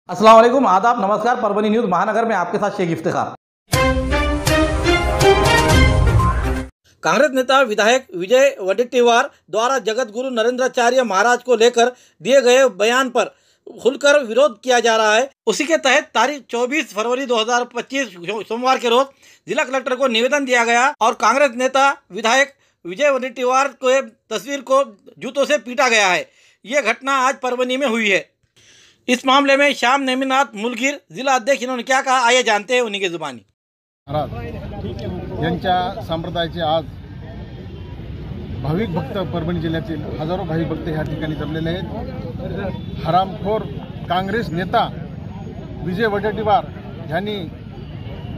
अस्सलाम वालेकुम, आदाब, नमस्कार। परभणी न्यूज़ महानगर में आपके साथ शेख इफ्तिखार। कांग्रेस नेता विधायक विजय वडेट्टीवार द्वारा जगतगुरु नरेंद्राचार्य महाराज को लेकर दिए गए बयान पर खुलकर विरोध किया जा रहा है। उसी के तहत तारीख 24 फरवरी 2025 सोमवार के रोज जिला कलेक्टर को निवेदन दिया गया और कांग्रेस नेता विधायक विजय वडेट्टीवार के तस्वीर को जूतों से पीटा गया है। ये घटना आज परभणी में हुई है। इस मामले में श्याम नेमिनाथ मुलगीर जिला अध्यक्ष इन्होंने क्या कहा, आइए जानते हैं उन्हीं की जुबानी। यांच्या संप्रदायाचे आज भाविक भक्त परभणी जिल्ह्यातील हजारो भाविक भक्त ह्या ठिकाणी जमलेले आहेत। हरामखोर काँग्रेस नेता विजय वडेट्टीवार यांनी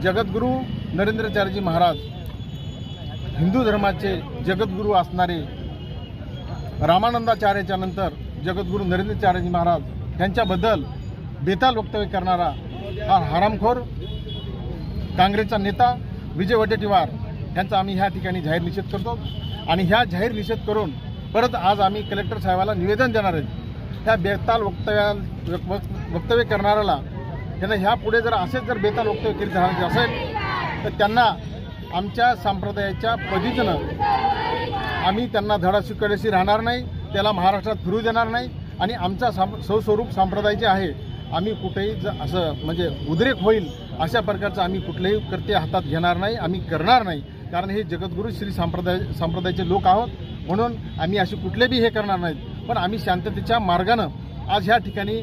जगद्गुरू नरेंद्राचार्यजी महाराज हिंदू धर्माचे जगद्गुरू असणारे रामानंदाचार्याच्या नंतर जगद्गुरू नरेंद्राचार्यजी महाराज यांच्याबद्दल बेताल वक्तव्य करणारा हा हरामखोर काँग्रेसचा नेता विजय वडेट्टीवार यांचा आम्ही ह्या ठिकाणी जाहीर निषेध करतो आणि ह्या जाहीर निषेध करून परत आज आम्ही कलेक्टर साहेबाला निवेदन देणार आहेत। ह्या बेताल वक्तव्य करणाऱ्याला त्यांना ह्या पुढे जर असेच जर बेताल वक्तव्य करीत राहायचे असेल तर त्यांना आमच्या संप्रदायाच्या पद्धतीनं आम्ही त्यांना धडा शिकवल्याशी राहणार नाही, त्याला महाराष्ट्रात फिरू देणार नाही आणि आमचा स्वस्वरूप संप्रदाय जे आहे आम्ही कुठेही असं म्हणजे उद्रेक होईल अशा प्रकारचं आम्ही कुठलेही कृत्य हातात घेणार नाही, आम्ही करणार नाही। कारण हे जगद्गुरू श्री संप्रदायाचे लोक आहोत म्हणून आम्ही असे कुठले बी हे करणार नाहीत। पण आम्ही शांततेच्या मार्गानं आज ह्या ठिकाणी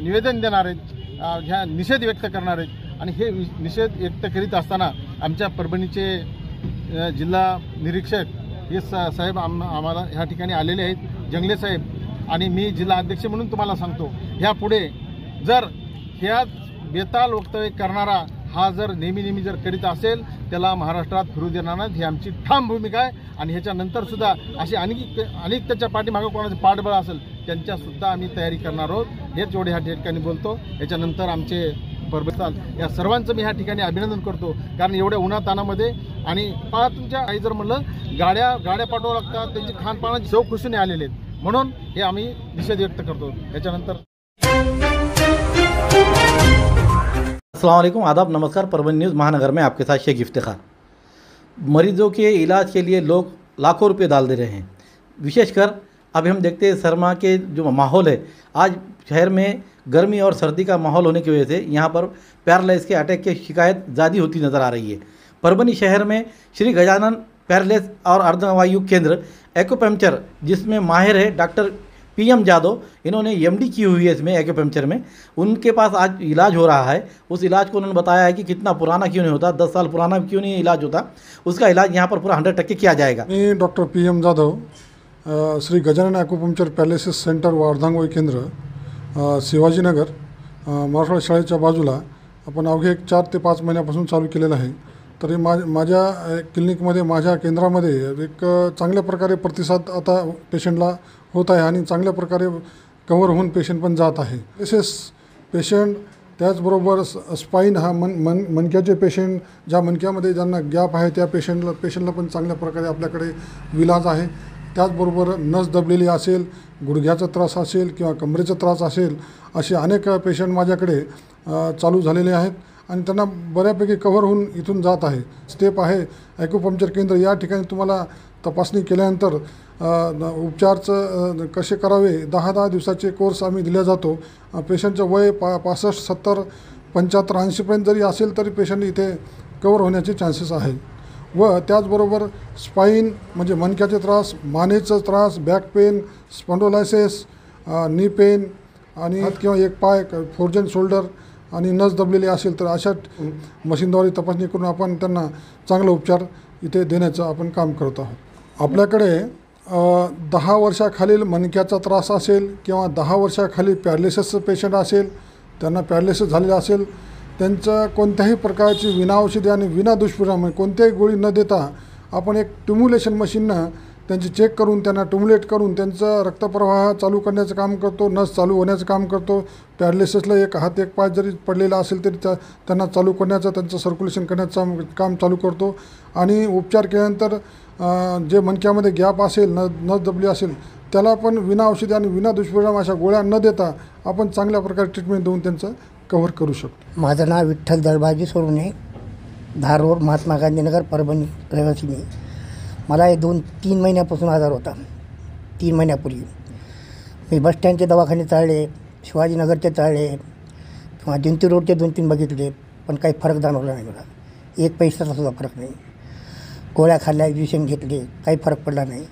निवेदन देणार आहेत, ह्या निषेध व्यक्त करणार आहेत आणि हे निषेध व्यक्त करीत असताना आमच्या परभणीचे जिल्हा निरीक्षक हे साहेब आम्हाला ह्या ठिकाणी आलेले आहेत, जंगले साहेब, आणि मी जिल्हा अध्यक्ष म्हणून तुम्हाला सांगतो ह्यापुढे जर ह्या बेताल वक्तव्य करणारा हा जर नेहमी जर करीत असेल त्याला महाराष्ट्रात फिरू देणार नाही, ही आमची ठाम भूमिका आहे। आणि ह्याच्यानंतर सुद्धा असे अनेक त्याच्या पाठीमागं कोणाचं पाठबळ असेल त्यांच्यासुद्धा आम्ही तयारी करणार आहोत। हेच एवढे ह्या ठिकाणी बोलतो। याच्यानंतर आमचे परभणी या सर्वांचं मी ह्या ठिकाणी अभिनंदन करतो कारण एवढ्या उन्हातानामध्ये आणि पहा तुमच्या आई जर म्हणलं गाड्या पाठवावं लागतात, त्यांची खानपानाची चव खुशीने आलेले आहेत म्हणून हे आम्ही निषेध व्यक्त करतो। याच्यानंतर अस्सलाम वालेकुम, आदाब, नमस्कार। परभणी न्यूज़ महानगर में आपके साथ शेख इफ्तिखार। मरीजों के इलाज के लिए लोग लाखों रुपए डाल दे रहे हैं। विशेषकर अभी हम देखते हैं शर्मा के जो माहौल है, आज शहर में गर्मी और सर्दी का माहौल होने की वजह से यहाँ पर पैरालाइज के अटैक की शिकायत ज़्यादा होती नज़र आ रही है। परभणी शहर में श्री गजानन पैरालाइज और अर्धवायु केंद्र एक्यूपंक्चर जिसमें माहिर है डॉक्टर PM जादव, इन्होंने MD की हुई है इसमें एक्यूपंक्चर में, उनके पास आज इलाज हो रहा है। उस इलाज को उन्होंने बताया है कि कितना पुराना क्यों नहीं होता, 10 साल पुराना क्यों नहीं इलाज होता, उसका इलाज यहाँ पर पूरा 100% किया जाएगा। मी doctor PM Jadhav, Shri Gajanan acupuncture palaces centre व अर्धांगवायू केंद्र, शिवाजीनगर, मराठवाडा शाळेच्या बाजूला आपण अवघे 4 ते 5 महिन्यापासून चालू केलेलं आहे। तरी माझ्या क्लिनिकमध्ये, माझ्या केंद्रामध्ये एक चांगल्या प्रकारे प्रतिसाद आता पेशंटला होत आहे आणि चांगल्या प्रकारे कव्हर होऊन पेशंट पण जात आहे। तसेच पेशंट त्याचबरोबर स्पाईन हा मणक्याचे पेशंट, ज्या मणक्यामध्ये ज्यांना गॅप आहे त्या पेशंटला पण चांगल्या प्रकारे आपल्याकडे विलाज आहे। त्याचबरोबर नस दबलेली असेल, गुडघ्याचा त्रास असेल किंवा कमरेचा त्रास असेल, असे अनेक पेशंट माझ्याकडे चालू झालेले आहेत आणि त्यांना बऱ्यापैकी कव्हर होऊन इथून जात आहे। स्टेप आहे ॲक्युपंक्चर केंद्र, या ठिकाणी तुम्हाला तपासणी केल्यानंतर उपचारचं कसे करावे 10 दिवसाचे कोर्स आम्ही दिला जातो। पेशंटचं वय 65, 70, 75, 80पर्यंत जरी असेल तरी पेशंट इथे कव्हर होण्याचे चान्सेस आहे। व त्याचबरोबर स्पाईन म्हणजे मणक्याचे त्रास, मानेचा त्रास, बॅक पेन, स्पॉन्डोलायसिस, नी पेन आणि हात किंवा एक पाय, फ्रोजन शोल्डर आणि नस दबलेली असेल तर अशा मशीनद्वारे तपासणी करून आपण त्यांना चांगला उपचार इथे देण्याचं आपण काम करत आहोत। आपल्याकडे 10 वर्षाखालील मणक्याचा त्रास असेल किंवा 10 वर्षाखाली पॅरालिसिसचं पेशंट असेल, त्यांना पॅरालिसिस झालेलं असेल, त्यांचं कोणत्याही प्रकारची विनाऔषधी आणि विना दुष्परिणाम कोणत्याही गोळी न देता आपण एक ट्युम्युलेशन मशीननं त्यांची चेक करून त्यांना ट्युम्युलेट करून त्यांचा रक्तप्रवाह चालू करण्याचं काम करतो, नस चालू होण्याचं काम करतो। पॅरालिसिसला एक हात एक पाय जरी पडलेला असेल तरी त्यांना चालू करण्याचं, त्यांचं सर्क्युलेशन करण्याचं काम चालू करतो आणि उपचार केल्यानंतर जे मणक्यामध्ये गॅप असेल, नस दबली असेल त्याला पण विना औषधी आणि विना दुष्परिणाम अशा गोळ्या न देता आपण चांगल्या प्रकारे ट्रीटमेंट देऊन त्यांचं कव्हर करू शकतो. माझं नाव विठ्ठल दळबाजी सोडूने, धारोड, महात्मा गांधीनगर, परभणी रहिवासी मी. मला हे 2-3 महिन्यापासून आजार होता. 3 महिन्यापूर्वी मी बसस्टँडचे दवाखाने चालले, शिवाजीनगरचे चालले किंवा जिंतूर रोडचे 2-3 बघितले, पण काही फरक जाणवला नाही मला. 1 पैशाचा सुद्धा फरक नाही. गोळ्या खाल्ल्या, इंजेक्शन घेतले, काही फरक पडला नाही.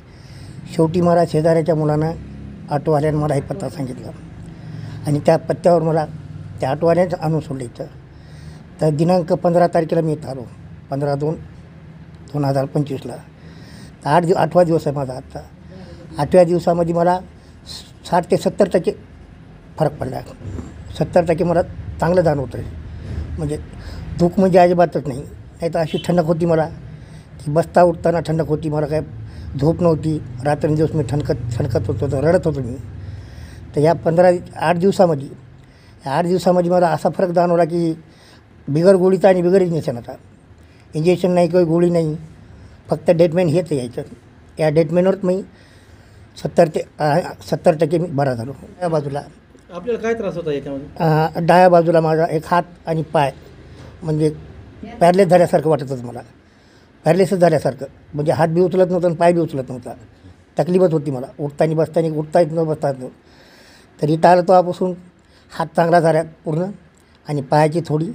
शेवटी मला शेजाऱ्याच्या मुलानं, ऑटोवाल्यानं मला हे पत्ता सांगितला आणि त्या पत्त्यावर मला त्या ऑटोवाल्यानं आणून सोडलं इथं. तर दिनांक 15 तारखेला मी इथं आलो, 15/2/2025ला. तर 8वा दिवस आहे माझा आजचा. 8व्या दिवसामध्ये मला 60 ते 70% फरक पडला. 70% मला चांगलं जाणवतं आहे. म्हणजे दुःख म्हणजे अजिबातच नाही. नाही तर अशी ठणक होती मला की बसता उठताना ठणक होती. मला काय झोप नव्हती. रात्रंदिवस मी ठणकत होतो, रडत होतो मी. तर या 8 दिवसामध्ये मला असा फरक जाणवला की बिगर गोळीचा आणि बिगर इंजेक्शनाचा. इंजेक्शन नाही, काही गोळी नाही, फक्त डेटमेंट हेच यायचं. या डेटमेंटवर मी 70% मी बरा झालो. या बाजूला आपल्याला काय त्रास होता याच्यामध्ये? डाव्या बाजूला माझा एक हात आणि पाय म्हणजे पॅरलेस झाल्यासारखं वाटत होतं मला. पॅरलेसच झाल्यासारखं, म्हणजे हात बी उचलत नव्हता आणि पाय बी उचलत नव्हता. तकलीफच होती मला. उठता येत नव्हतं, बसता येत नव्हतं. तरी इथं आलं तेव्हापासून हात चांगला झाला पूर्ण आणि पायाची थोडी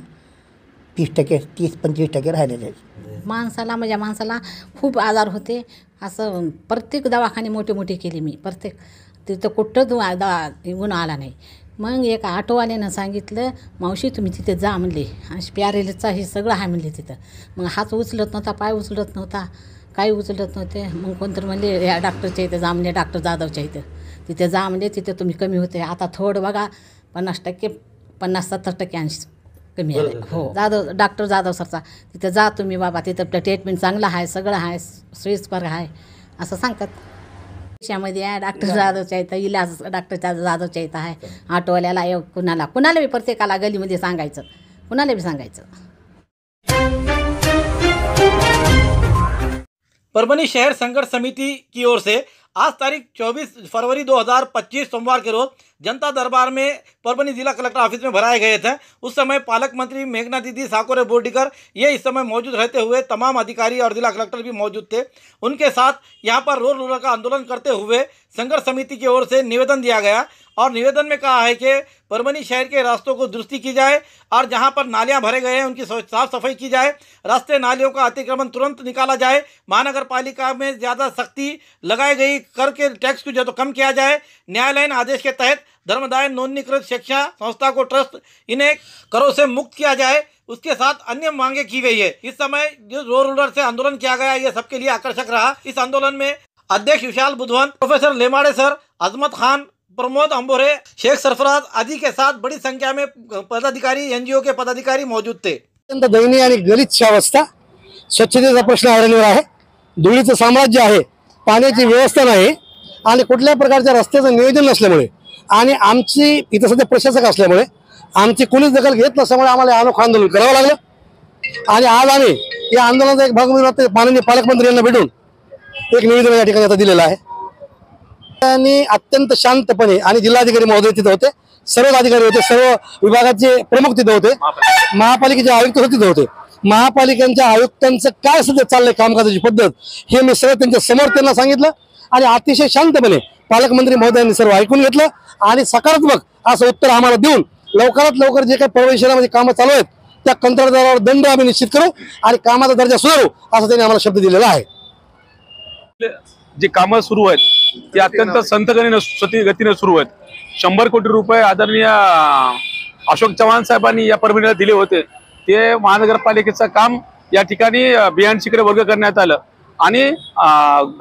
30-25% राहिलेले आहे. माणसाला खूप आजार होते. असं प्रत्येक दवाखाने मोठे केले मी. प्रत्येक तिथं कुठं गुण आला नाही. मग एका ऑटोवाल्यानं सांगितलं, मावशी तुम्ही तिथे जा म्हणले, आणि प्यारेलचा हे सगळं आहे म्हणले तिथं. मग हात उचलत नव्हता, पाय उचलत नव्हता, काही उचलत नव्हते. मग कोणतरी म्हणले या डॉक्टरच्या इथं जा म्हणले, डॉक्टर जाधवच्या इथं. तिथे जा म्हणजे तिथे तुम्ही कमी होते. आता थोडं बघा 50%, 50-70% अंश कमी आले. हो, डॉक्टर जाधव सरचा तिथं जा तुम्ही बाबा, तिथं ट्रीटमेंट चांगलं आहे, सगळं आहे, सोयीस्कर आहे असं सांगतात. देशामध्ये आहे डॉक्टर जाधवच्या इथं, इलाज डॉक्टर जाधवच्या इथं आहे. ऑटोवाल्याला कुणाला बी, प्रत्येकाला गलीमध्ये सांगायचं, कुणाला बी सांगायचं. परभनी शहर संघर्ष समिति की ओर से आज तारीख 24 फरवरी 2025 सोमवार के रोज जनता दरबार में परभनी जिला कलेक्टर ऑफिस में भराए गए थे। उस समय पालक मंत्री मेघना दीदी साकोरे बोर्डीकर ये इस समय मौजूद रहते हुए तमाम अधिकारी और जिला कलेक्टर भी मौजूद थे। उनके साथ यहाँ पर रोड रोलर का आंदोलन करते हुए संघर्ष समिति की ओर से निवेदन दिया गया और निवेदन में कहा है कि परभनी शहर के रास्तों को दुरुस्ती की जाए और जहां पर नालियां भरे गए हैं उनकी साफ सफाई की जाए, रास्ते नालियों का अतिक्रमण तुरंत निकाला जाए, महानगर पालिका में ज़्यादा सख्ती लगाई गई कर के टैक्स को जो तो कम किया जाए, न्यायालयीन आदेश के तहत धर्मदाय नोंदणीकृत शिक्षा संस्था को ट्रस्ट इन्हें करों से मुक्त किया जाए। उसके साथ अन्य मांगे की गई है। इस समय जो रोड रोलर से आंदोलन किया गया ये सबके लिए आकर्षक रहा। इस आंदोलन में अध्यक्ष विशाल बुधवन, प्रोफेसर लेमाड़े सर, अजमत खान, प्रमोद अंबोरे, शेख सरफराज आदि के साथ बड़ी संख्या में पदाधिकारी, एनजीओ के पदाधिकारी मौजूद थे। अत्यंत दयनीय आणि गलिच्छ अवस्था, स्वच्छतेचा प्रश्न आढळलेला आहे, धुळीचं साम्राज्य आहे, पाण्याची व्यवस्था नाही आणि कुठल्या प्रकारच्या रस्त्याचं नियोजन नसल्यामुळे आणि आमची इथं सध्या प्रशासक असल्यामुळे आमची कोणीच दखल घेत नसल्यामुळे आम्हाला अनोखं आंदोलन करावं लागलं आणि आज आम्ही या आंदोलनाचा एक भाग म्हणून माननीय पालकमंत्री यांना भेटून एक निवेदन या ठिकाणी आता दिलेलं आहे। आणि अत्यंत शांतपणे आणि जिल्हाधिकारी महोदय तिथे होते, सर्व अधिकारी होते, सर्व विभागाचे प्रमुख तिथे होते, महापालिकेचे आयुक्त तिथे होते। महापालिकांच्या आयुक्तांचं काय सध्या चाललंय कामकाजाची पद्धत हे मी सगळं त्यांच्या समोर त्यांना सांगितलं आणि अतिशय शांतपणे पालकमंत्री महोदयांनी सर्व ऐकून घेतलं आणि सकारात्मक असं उत्तर आम्हाला देऊन लवकरात लवकर जे काही परभणी शहरामध्ये कामं चालू आहेत त्या कंत्राटदारावर दंड आम्ही निश्चित करू आणि कामाचा दर्जा सुधारू असं त्यांनी आम्हाला शब्द दिलेला आहे। जे कामं सुरू आहेत ते अत्यंत संत गतीने सुरू आहेत। 100 कोटी रुपये आदरणीय अशोक चव्हाण साहेबांनी या परभणीला दिले होते, ते महानगरपालिकेचं काम या ठिकाणी बियांशीकडे वर्ग करण्यात आलं आणि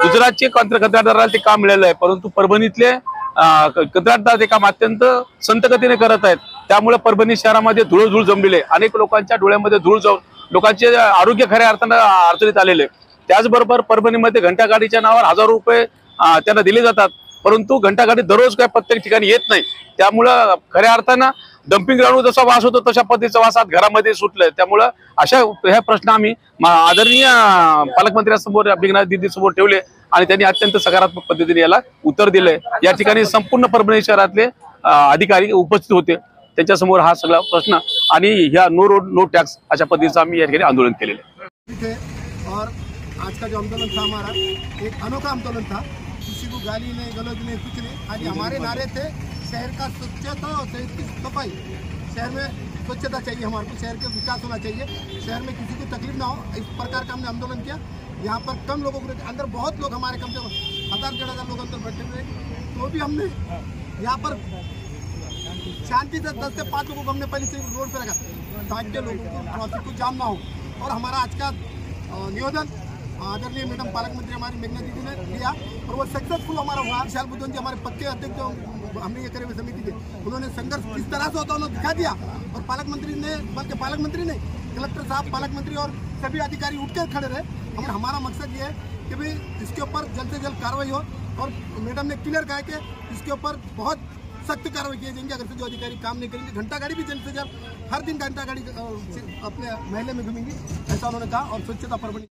गुजरातचे कंत्राटदाराला ते काम मिळालं आहे, परंतु परभणीतले कंत्राटदार ते काम अत्यंत संत गतीने करत आहेत। त्यामुळे परभणी शहरामध्ये धूळ जमलेले, अनेक लोकांच्या डोळ्यामध्ये धूळ जाऊन लोकांचे आरोग्य खऱ्या अर्थानं अडचणीत आलेले। त्याचबरोबर परभणीमध्ये घंटागाडीच्या नावावर हजारो रुपये त्यांना दिले जातात, परंतु घंटागाडी दररोज काय प्रत्येक ठिकाणी येत नाही। त्यामुळं खऱ्या अर्थानं डम्पिंग ग्राउंड जसा वास होतो तशा पद्धतीचा वास आज घरामध्ये सुटलाय। त्यामुळं अशा हे प्रश्न आम्ही आदरणीय पालकमंत्र्यांसमोर, मेघना दीदी समोर ठेवले आणि त्यांनी अत्यंत सकारात्मक पद्धतीने याला उत्तर दिलंय। या ठिकाणी संपूर्ण परभणी शहरातले अधिकारी उपस्थित होते, त्यांच्यासमोर हा सगळा प्रश्न आणि ह्या नो रोड नो टॅक्स अशा पद्धतीचं आम्ही या ठिकाणी आंदोलन केलेलं है। और आज का जो आंदोलन था हमारा एक अनोखा आंदोलन था, किसी को गाली नहीं गलौज नहीं कुछ नहीं। खाली हमारे नारे थे शहर का स्वच्छता और शहर की सफाई, शहर में स्वच्छता चाहिए, हमारे को शहर का विकास होना चाहिए, शहर में किसी को तकलीफ ना हो, इस प्रकार का हमने आंदोलन किया। यहाँ पर कम लोगों को, अंदर बहुत लोग हमारे कम से कम 1000-1500 लोग अंदर बैठे हुए, तो भी हमने यहाँ पर शांति से 10 से 5 लोगों को हमने पहले से रोड पर रखा ताकि लोगों को ट्रैफिक को जाम ना हो। और हमारा आज का निवेदन आदरणीय मैडम पालक मंत्री हमारी मेघना दीदी ने लिया और वो सक्सेसफुल हमारा हुआ। विशाल बुद्धन जी हमारे पक्के अध्यक्ष जो हमने ये करे हुए समिति थे, उन्होंने संघर्ष किस तरह से होता उन्होंने दिखा दिया। और पालक मंत्री ने, बल्कि पालक मंत्री नहीं, कलेक्टर साहब, पालक मंत्री और सभी अधिकारी उठकर खड़े रहे। हमारा मकसद ये है कि भाई इसके ऊपर जल्द से जल्द कार्रवाई हो। और मैडम ने क्लियर कहा कि इसके ऊपर बहुत सख्त कार्रवाई की जाएंगी। अगर से जो अधिकारी काम नहीं करेंगे, घंटा गाड़ी भी जल्द से जल्द हर दिन घंटा गाड़ी अपने महल्ले में घूमेंगी, ऐसा उन्होंने कहा। और स्वच्छता परभणी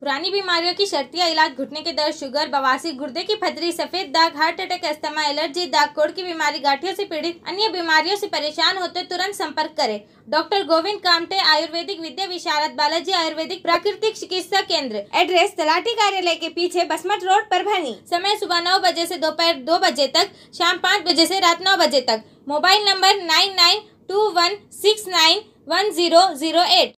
पुरानी बीमारियों की शर्तिया इलाज, घुटने के दर्द, शुगर, बवासीर, गुर्दे की पथरी, सफेद दाग, हार्ट अटैक, अस्थमा, एलर्जी, दाग कोड़ की बीमारी, गांठियों से पीड़ित, अन्य बीमारियों से परेशान होते तुरंत संपर्क करें। डॉक्टर गोविंद कामटे, आयुर्वेदिक विद्या विशारद, बालाजी आयुर्वेदिक प्राकृतिक चिकित्सा केंद्र। एड्रेस तलाठी कार्यालय के पीछे, बसमत रोड, परभणी। समय सुबह 9 बजे से दोपहर 2 बजे तक, शाम 5 बजे से रात 9 बजे तक। Mobile number 9921691008।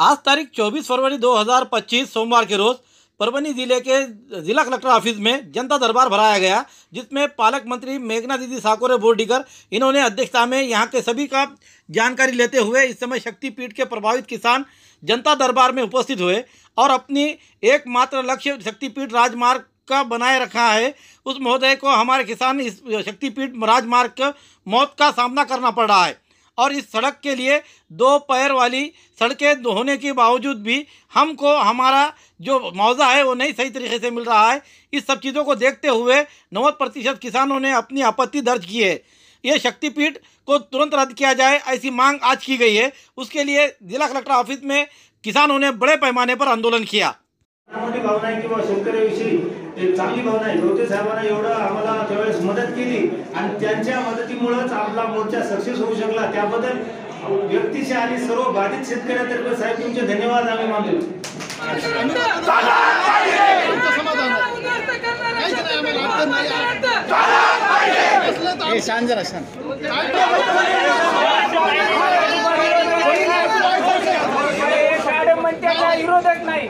आज तारीख 24 फरवरी 2025 सोमवार के रोज परभणी जिले के जिला कलेक्टर ऑफिस में जनता दरबार भराया गया, जिसमें पालक मंत्री मेघना दीदी साकोरे बोर्डीकर इन्होंने अध्यक्षता में यहाँ के सभी का जानकारी लेते हुए इस समय शक्तिपीठ के प्रभावित किसान जनता दरबार में उपस्थित हुए और अपनी एकमात्र लक्ष्य शक्तिपीठ राजमार्ग का बनाए रखा है। उस महोदय को हमारे किसान इस शक्तिपीठ राजमार्ग का मौत का सामना करना पड़ रहा है और इस सड़क के लिए 2 पैर वाली सड़कें होने के बावजूद भी हमको हमारा जो मुआवजा है वो नहीं सही तरीके से मिल रहा है। इस सब चीज़ों को देखते हुए 90% किसानों ने अपनी आपत्ति दर्ज की है। ये शक्तिपीठ को तुरंत रद्द किया जाए ऐसी मांग आज की गई है। उसके लिए जिला कलेक्टर ऑफिस में किसानों ने बड़े पैमाने पर आंदोलन किया। भावना आहे किंवा शेतकऱ्याविषयी एक चांगली भावना आहे। गवते साहेबांना एवढं आम्हाला त्यावेळेस मदत केली आणि त्यांच्या मदतीमुळेच आपला मोर्चा सक्सेस होऊ शकला। त्याबद्दल व्यक्तीचे आणि सर्व बाधित शेतकऱ्यांतर्फे साहेब तुमचे धन्यवाद आम्ही मानतो। शांत जरा शांत। विरोधक नाही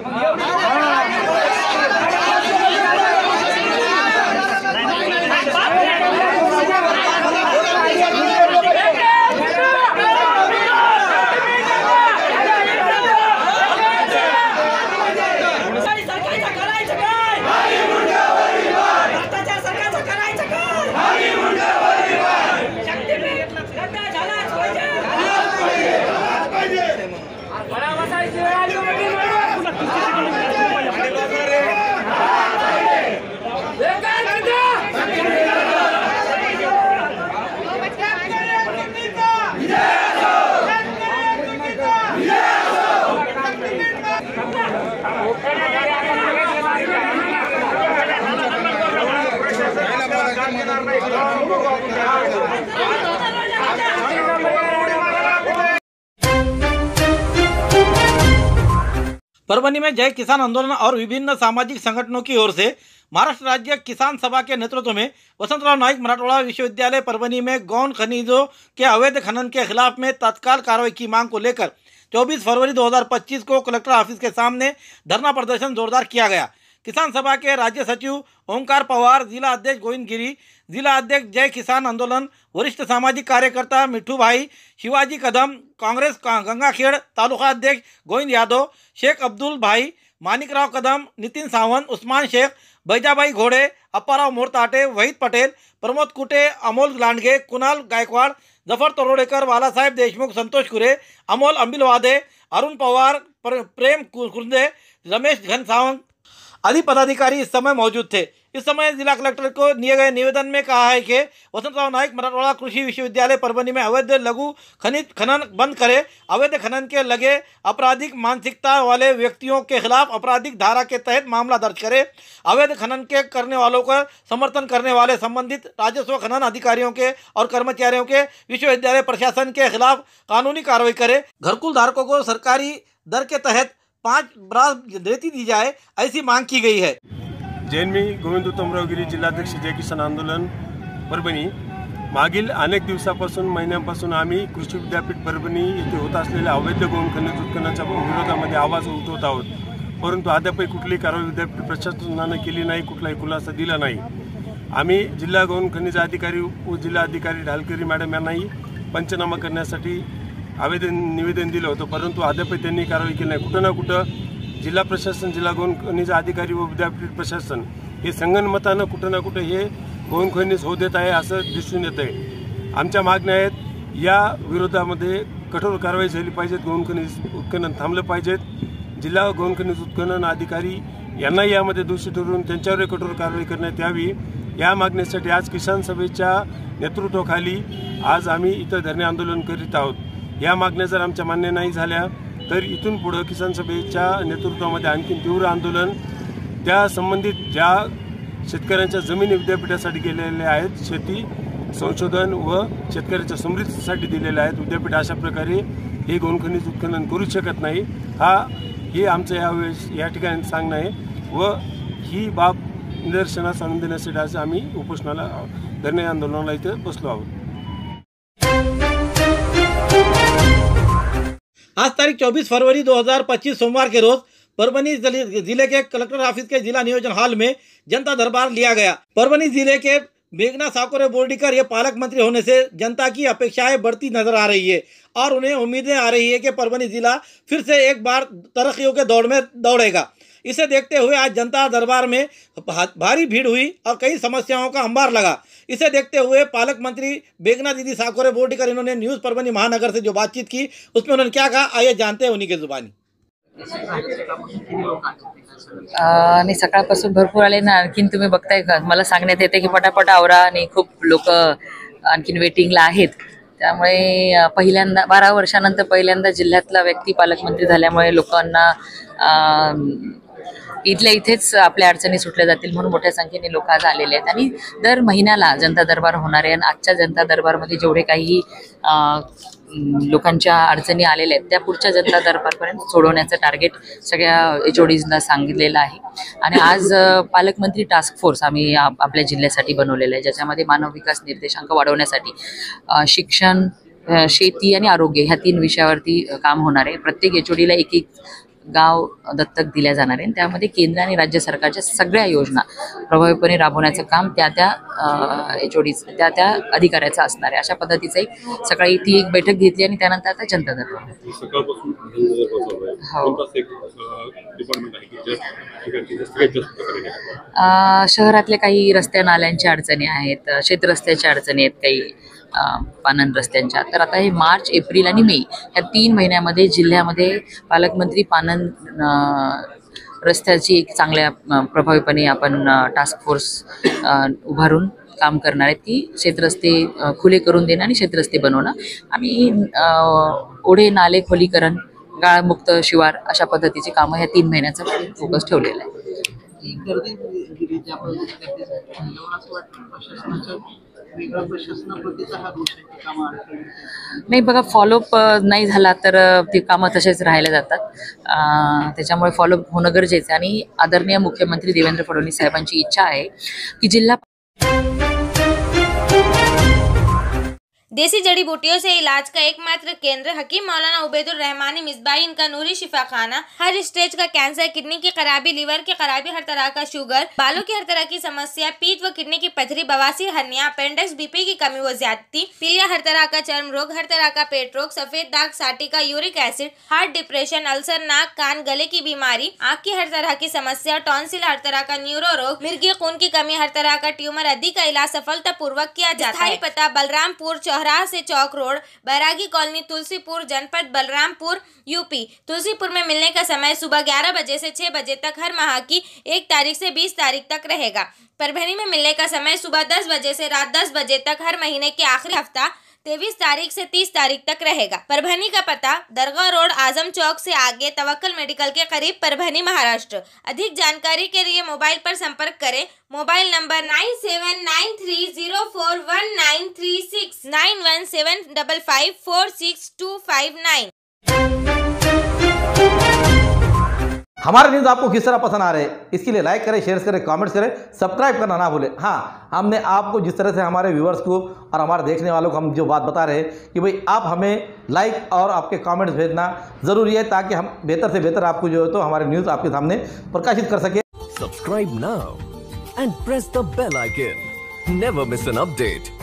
परभणी में जय किसान आंदोलन और विभिन्न सामाजिक संगठनों की ओर से महाराष्ट्र राज्य किसान सभा के नेतृत्व में वसंतराव नाईक मराठवाड़ा विश्वविद्यालय परभणी में गौण खनिजों के अवैध खनन के खिलाफ में तत्काल कार्रवाई की मांग को लेकर 24 फरवरी 2025 को कलेक्टर ऑफिस के सामने धरना प्रदर्शन जोरदार किया गया। किसान सभा के राज्य सचिव ओंकार पवार, जिला अध्यक्ष गोविंद गिरी, जिला अध्यक्ष जय किसान आंदोलन, वरिष्ठ सामाजिक कार्यकर्ता मिठू भाई, शिवाजी कदम, कांग्रेस गंगाखेड़ तालुका अध्यक्ष गोविंद यादव, शेख अब्दुल भाई, मानिकराव कदम, नितिन सावंत, उस्मान शेख, बैजाबाई घोड़े, अप्पाराव मोरताटे, वहीद पटेल, प्रमोद कुटे, अमोल लांडगे, कुणाल गायकवाड़, जफर तरोडेकर, बालासाहेब देशमुख, संतोष कुरे, अमोल अंबिलवादे, अरुण पवार, प्रेम कुर्दे, रमेश घनसावंत आदि पदाधिकारी इस समय मौजूद थे। इस समय जिला कलेक्टर को दिए गए निवेदन में कहा है कि वसंतराव नाईक मराठवाड़ा कृषि विश्वविद्यालय परभणी में अवैध लघु खनिज खनन बंद करे। अवैध खनन के लगे आपराधिक मानसिकता वाले व्यक्तियों के खिलाफ आपराधिक धारा के तहत मामला दर्ज करे। अवैध खनन के करने वालों का समर्थन करने वाले संबंधित राजस्व खनन अधिकारियों के और कर्मचारियों के विश्वविद्यालय प्रशासन के खिलाफ कानूनी कार्रवाई करे। घरकुल धारकों को सरकारी दर के तहत 5 ब्रास रेती दी जाए, ऐसी मांग की गई है। जैन मी गोविंद उत्तमराव गिरी, जिल्हाध्यक्ष जय किसान आंदोलन परभणी। मागील अनेक दिवसापासून महिन्यांपासून आम्ही कृषी विद्यापीठ परभणी येथे होत असलेल्या अवैध गौण खनिज उत्खननाच्या विरोधामध्ये आवाज उठवत आहोत, परंतु अद्यापही कुठलीही कारवाई विद्यापीठ प्रशासनाने केली नाही, कुठलाही खुलासा दिला नाही। आम्ही जिल्हा गौण खनिज अधिकारी व जिल्हा अधिकारी ढालकरी मॅडम यांनाही पंचनामा करण्यासाठी निवेदन दिलं होतं, परंतु अद्यापही त्यांनी कारवाई केली नाही। कुठं ना कुठं जिल्हा प्रशासन, जिल्हा गौण खनिज अधिकारी व विद्यापीठ प्रशासन हे संगनमतानं कुठं ना कुठं हे गौण खनिज होत येत आहे असं दिसून येत आहे। आमच्या मागण्या आहेत, या विरोधामध्ये कठोर कारवाई झाली पाहिजे, गौण खनिज उत्खनन थांबलं पाहिजेत। जिल्हा गौण खनिज उत्खनन अधिकारी यांनाही यामध्ये दोषी ठरवून त्यांच्यावर कठोर कारवाई करण्यात यावी, या मागणीसाठी आज किसान सभेच्या नेतृत्वाखाली आज आम्ही इथं धरणे आंदोलन करीत आहोत। या मागण्या जर आमच्या मान्य नाही झाल्या तर इथून पुढे किसान सभेच्या नेतृत्वामध्ये आणखी तीव्र आंदोलन, त्या संबंधित ज्या शेतकऱ्यांच्या जमिनी विद्यापीठासाठी गेलेल्या आहेत, शेती संशोधन व शेतकऱ्यांच्या समृद्धीसाठी दिलेल्या आहेत, विद्यापीठ अशा प्रकारे हे गौण खनिज उत्खनन करू शकत नाही। हे आमचं यावेळेस या ठिकाणी सांगणं आहे व ही बाब निदर्शनास आणून देण्यासाठी आज आम्ही उपोषणाला धरणे आंदोलनाला इथे बसलो आहोत। आज तारीख 24 फरवरी 2025 सोमवार के रोज परभनी जिले के कलेक्टर ऑफिस के जिला नियोजन हॉल में जनता दरबार लिया गया। परभनी जिले के मेघना साकोरे बोर्डीकर ये पालक मंत्री होने से जनता की अपेक्षाएं बढ़ती नजर आ रही है और उन्हें उम्मीदें आ रही है कि परभनी जिला फिर से एक बार तरक्कियों के दौड़ में दौड़ेगा। इसे देखते हुए आज जनता दरबार में भारी भीड़ हुई और कई समस्याओं का अंबार लगा। इसे देखते हुए पालक मंत्री मेघना दीदी साकोरे बोर्डीकर इन्होंने न्यूज़ परभणी महानगर से जो बातचीत की उसमें उन्होंने क्या कहा, आइए जानते हैं उन्हीं की जुबानी। आणि सकाळपासून भरपूर आले ना, आणखीन तुम्ही बघताय का, मला सांगण्यात येते की पटापट आवरा आणि खूप लोक आणखीन वेटिंगला आहेत। त्यामुळे पहिल्यांदा 12 वर्षानंतर पहिल्यांदा जिल्ह्यातला व्यक्ती पालकमंत्री झाल्यामुळे लोकांना इथल्या इथेच आपल्या अडचणी सुटल्या जातील म्हणून मोठ्या संख्येने लोक आज आलेले आहेत। आणि दर महिन्याला जनता दरबार होणार आहे आणि आजच्या जनता दरबारमध्ये जेवढे काही लोकांच्या अडचणी आलेल्या आहेत त्या पुढच्या जनता दरबारपर्यंत सोडवण्याचं टार्गेट सगळ्या HODsना सांगितलेलं आहे। आणि आज पालकमंत्री टास्क फोर्स आम्ही आपल्या जिल्ह्यासाठी बनवलेलं आहे, ज्याच्यामध्ये मानव विकास निर्देशांक वाढवण्यासाठी शिक्षण, शेती आणि आरोग्य ह्या 3 विषयावरती काम होणार आहे। प्रत्येक HODला एक गाव दत्तक दिल्या जाणार आहे। त्यामध्ये केंद्र आणि राज्य सरकारच्या सगळ्या योजना प्रभावीपणे राबवण्याचं काम त्या HODs त्या अधिकाऱ्याचं असणार आहे। अशा पद्धतीचं सकाळी ती एक बैठक घेतली आणि त्यानंतर आता जनता दरबार शहरातले काही रस्त्या नाल्यांच्या अडचणी आहेत, शेतरस्त्याच्या अडचणी आहेत, काही पानन रस्त्यांच्या। तर आता हे मार्च, एप्रिल आणि मे या 3 महिन्यामध्ये जिल्ह्यामध्ये पालकमंत्री पानन रस्त्याची एक चांगल्या प्रभावीपणे आपण टास्क फोर्स उभारून काम करणार आहेत की शेतरस्ते खुले करून देणं आणि शेतरस्ते बनवणं। आम्ही ओढे नाले खोलीकरण, गाळमुक्त शिवार अशा पद्धतीची कामं ह्या 3 महिन्याचा फोकस ठेवलेला आहे। नाही बघा, फॉलोअप नाही झाला तर ते कामं तसेच राहिले जातात, त्याच्यामुळे फॉलोअप होणं गरजेचं आहे। आणि आदरणीय मुख्यमंत्री देवेंद्र फडणवीस साहेबांची इच्छा आहे की जिल्हा देसी जड़ी बूटियों से इलाज का एकमात्र केंद्र हकीम मौलाना उबैदुर रहमानी मिसबाही इनका नूरी शिफा खाना। हर स्टेज का कैंसर, किडनी की खराबी, लीवर की खराबी, हर तरह का शुगर, बालों की हर तरह की समस्या, पीठ व किडनी की पथरी, बवासीर, हर्निया, अपेंडिक्स, बीपी की कमी व ज्यादती, पीलिया, हर तरह का चर्म रोग, हर तरह का पेट रोग, सफेद दाग, साटिका, uric acid, heart, depression, ulcer, नाक, कान, गले की बीमारी, आँख की हर तरह की समस्या, टॉन्सिल, हर तरह का न्यूरो रोग, मिर्गी खून की कमी, हर तरह का ट्यूमर आदि का इलाज सफलतापूर्वक किया जाता है। पता बलरामपुर, चौराहा से चौक रोड, बैरागी कॉलोनी, तुलसीपुर, जनपद बलरामपुर, यूपी। तुलसीपुर में मिलने का समय सुबह 11 बजे से 6 बजे तक हर माह की 1 तारीख से 20 तारीख तक रहेगा। परभणी में मिलने का समय सुबह 10 बजे से रात 10 बजे तक हर महीने के आखिरी हफ्ता 23 तारीख से 30 तारीख तक रहेगा। परभणी का पता दरगाह रोड, आजम चौक से आगे, तवक्कल मेडिकल के करीब, परभणी, महाराष्ट्र। अधिक जानकारी के लिए मोबाइल पर संपर्क करें। Mobile number 9793041936 9175546259। हमारे न्यूज़ आपको किस तरह पसंद आ रहे हैं, इसके लिए लाइक करें, शेयर करें, कमेंट्स करें, सब्सक्राइब करना ना भूलें। हाँ, हमने आपको जिस तरह से हमारे व्यूअर्स को और हमारे देखने वालों को हम जो बात बता रहे हैं कि भाई आप हमें लाइक और आपके कमेंट्स भेजना ज़रूरी है, ताकि हम बेहतर से बेहतर आपको जो है तो हमारे न्यूज़ आपके सामने प्रकाशित कर सकें। Subscribe now and press the bell icon. Never miss an update.